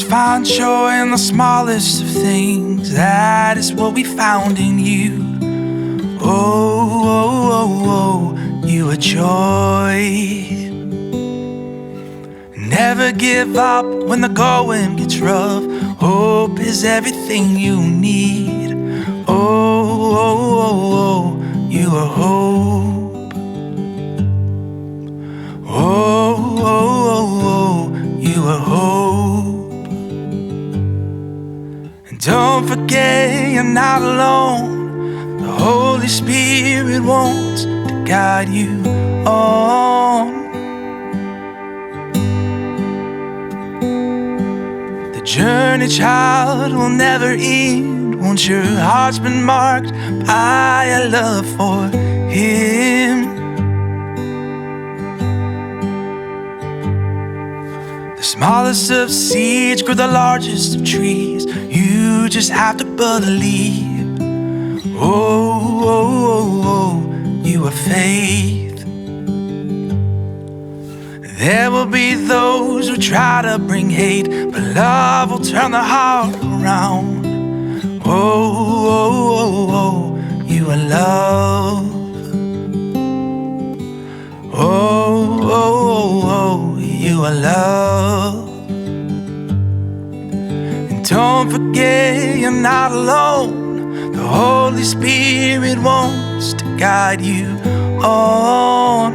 find joy in the smallest of things. That is what we found in you. Oh, oh, oh, oh, you are joy. Never give up when the going gets rough. Hope is everything you need. Oh, oh, oh, oh, you are hope. Oh, oh, oh, oh, you are hope. And don't forget you're not alone. The Holy Spirit wants to guide you on. The journey, child, will never end once your heart's been marked by a love for Him. The smallest of seeds grow the largest of trees. You just have to believe. Oh, oh, oh, oh, you are faith. There will be those who try to bring hate, but love will turn the heart around. Oh, oh, oh, oh, you are love. Oh, oh, oh, oh, you are love. And don't forget you're not alone. The Holy Spirit wants to guide you on.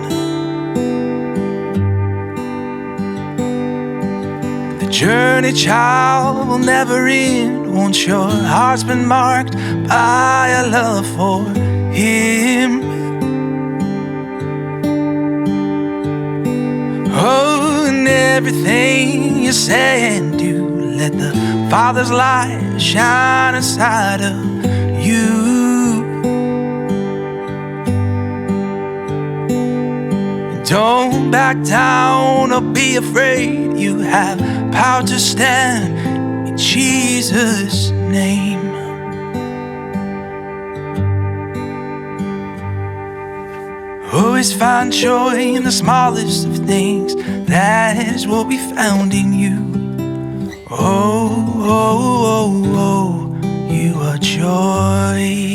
The journey, child, will never end once your heart's been marked by a love for Him. Oh, and everything you say and do, let the Father's light shine inside of you. Don't back down or be afraid. You have power to stand in Jesus' name. Always find joy in the smallest of things. That is what we found in you. Oh, oh, oh, oh, you are joy.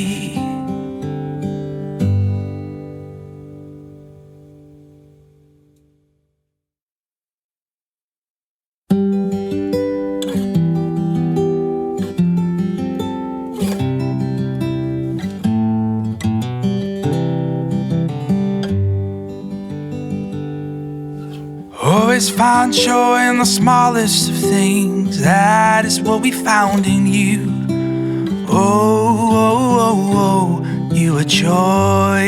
Always find joy in the smallest of things. That is what we found in you. Oh, oh, oh, oh, you are joy.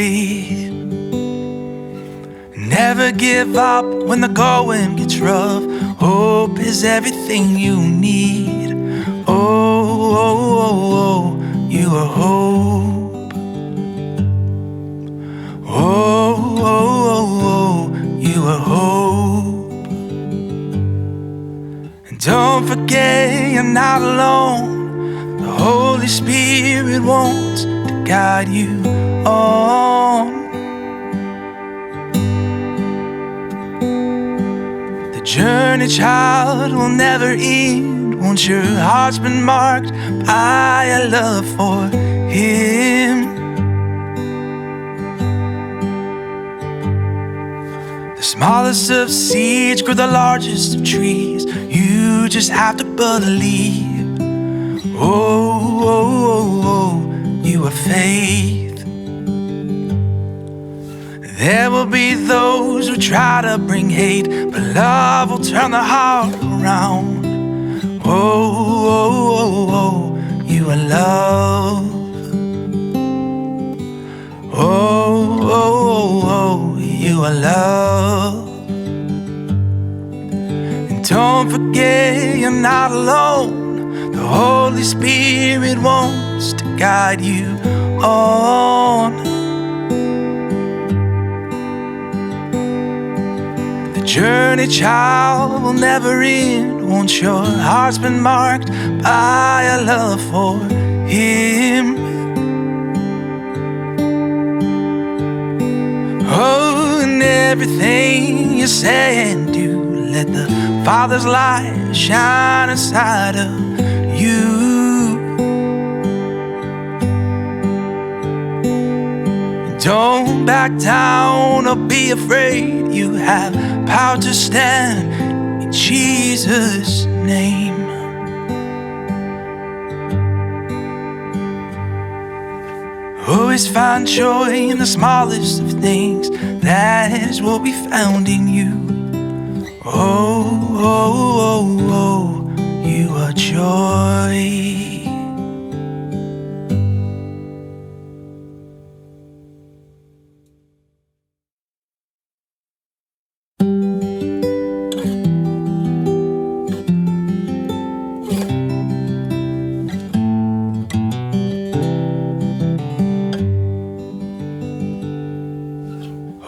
Never give up when the going gets rough. Hope is everything you need. Oh, oh, oh, oh, you are hope. Oh, oh, oh, oh, you are hope. Don't forget you're not alone. The Holy Spirit wants to guide you on. The journey, child, will never end once your heart's been marked by a love for Him. The smallest of seeds grow the largest of trees. You just have to believe. Oh, oh, oh, oh, you are faith. There will be those who try to bring hate, but love will turn the heart around. Oh, oh, oh, oh, you are love. Oh, oh, oh, oh, you are love. And don't forget you're not alone. The Holy Spirit wants to guide you on. The journey, child, will never end once your heart's been marked by a love for Him. Oh, and everything you say and do, let the Father's light shine inside of you. Don't back down or be afraid. You have power to stand in Jesus' name. Always find joy in the smallest of things. That is what we found in you. Oh, oh, oh, oh, you are joy.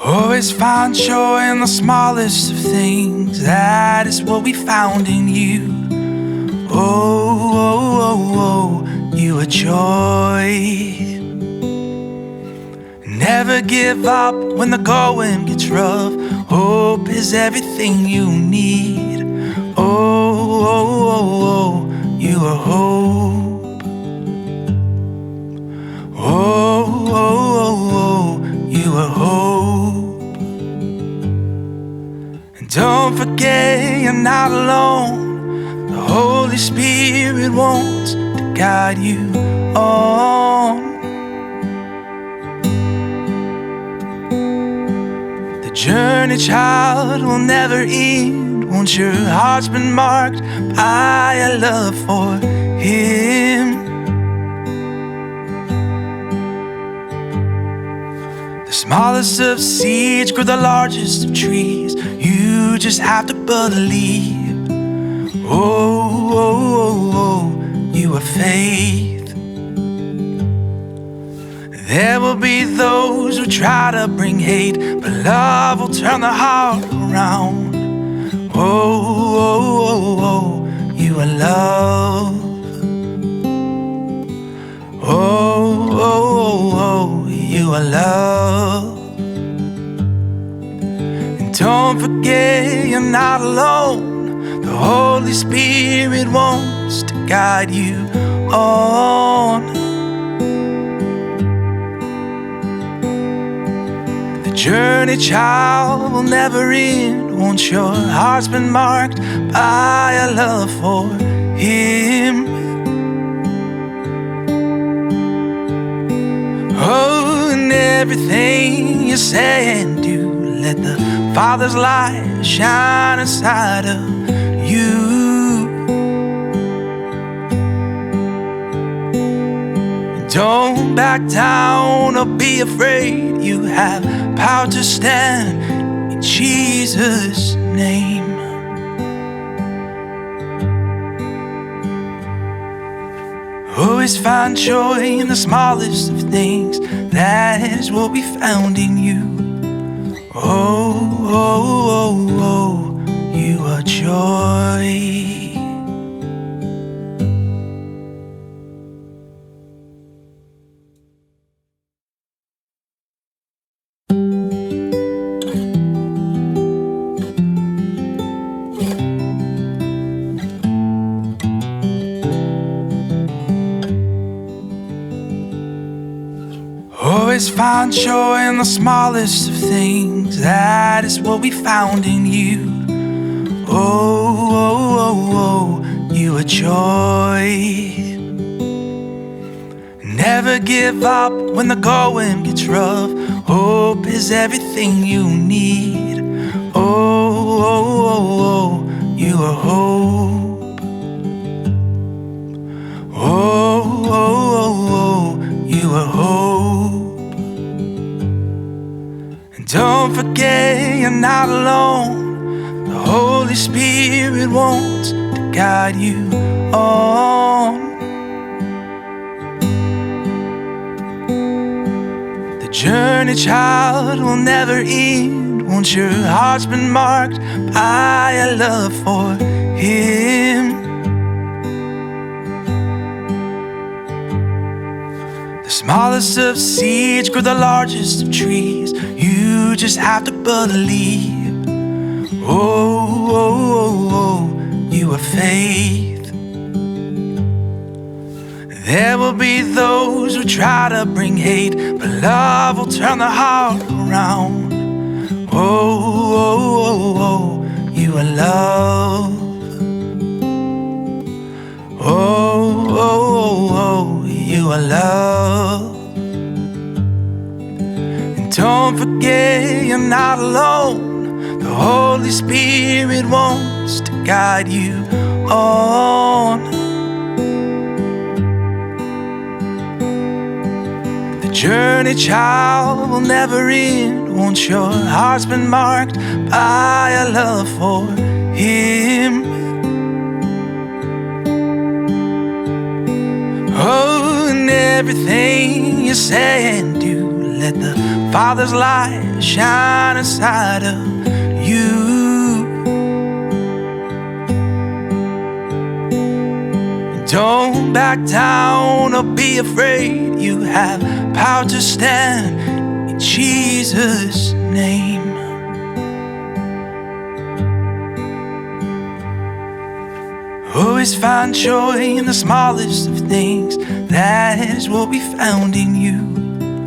Always find joy in the smallest of things. That is what we found in you. Oh, oh, oh, oh, you are joy. Never give up when the going gets rough. Hope is everything you need. Oh, oh, oh, oh, you are hope. Oh, oh, oh, oh, you are hope. Don't forget you're not alone. The Holy Spirit wants to guide you on. The journey, child, will never end. Once your heart's been marked by a love for Him. The smallest of seeds grow the largest of trees. You just have to believe. Oh, oh, oh, oh, you have faith. There will be those who try to bring hate, but love will turn the heart around. Oh, oh, oh, oh, you are love. Oh, oh, oh, oh, you are love. And don't forget you're not alone. The Holy Spirit wants to guide you on. The journey, child, will never end. Once your heart's been marked by a love for Him. Oh, and everything you say and do, let the Father's light shine inside of you. Don't back down or be afraid. You have power to stand in Jesus' name. Always find joy in the smallest of things. That is what we found in you. Oh, oh, oh, oh, you are joy. Always find joy in the smallest of things. That is what we found in you. Oh, oh, oh, oh, you are joy. Never give up when the going gets rough. Hope is everything you need. Oh, oh, oh, oh, you are hope. Oh, oh, oh, oh, you are hope. Don't forget you're not alone. The Holy Spirit wants to guide you on. The journey, child, will never end. Once your heart's been marked by a love for Him. The smallest of seeds grow the largest of trees. You just have to believe. Oh, oh, oh, oh, you have faith. There will be those who try to bring hate, but love will turn the heart around. Oh, oh, oh, oh, you are loved. Oh, oh, oh, oh, you are loved. And don't forget you're not alone. The Holy Spirit wants to guide you on. The journey, child, will never end once your heart's been marked by a love for Him. Oh, and everything you say and do, let the Father's light shine inside of you. Don't back down or be afraid. You have power to stand in Jesus' name. Always find joy in the smallest of things. That is what we found in you.